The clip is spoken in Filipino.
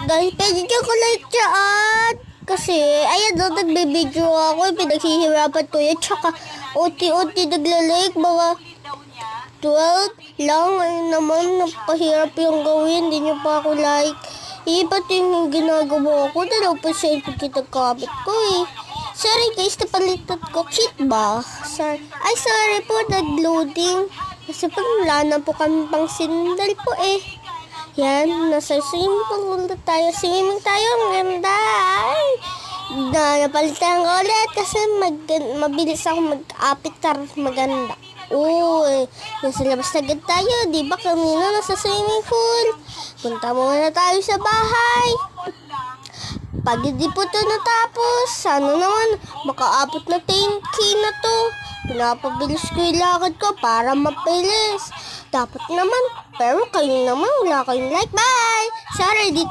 Guys, pwede nyo ko like dyan. Kasi, ayan daw, nagbe-video ako. Pinaghihirapan ko yan. Tsaka, unti-unti naglalike. Mga 12 lang. Ayun naman, napahirap yung gawin. Hindi nyo pa ako like. Iba't yung ginagawa ko. 2% kita gamit ko eh. Sorry guys, napalitan ko. Cheat ba? Sorry po, nag-loading. Kasi pag wala na po kami pang sindal po eh. Yan, nasa swimming pool tayo. Swimming tayo, ang ganda. Ay, napalitan ko ulit kasi mabilis ako mag-apitar, maganda. Uy, nasa labas agad tayo. Di ba kanina nasa swimming pool? Punta muna tayo sa bahay. Pag hindi po ito natapos, sana naman makaabot na 10K na to. Pinapabilis ko yung lakad ko para mabilis. Dapat naman, pero kayo naman wala kayong like. Bye! Sorry, dito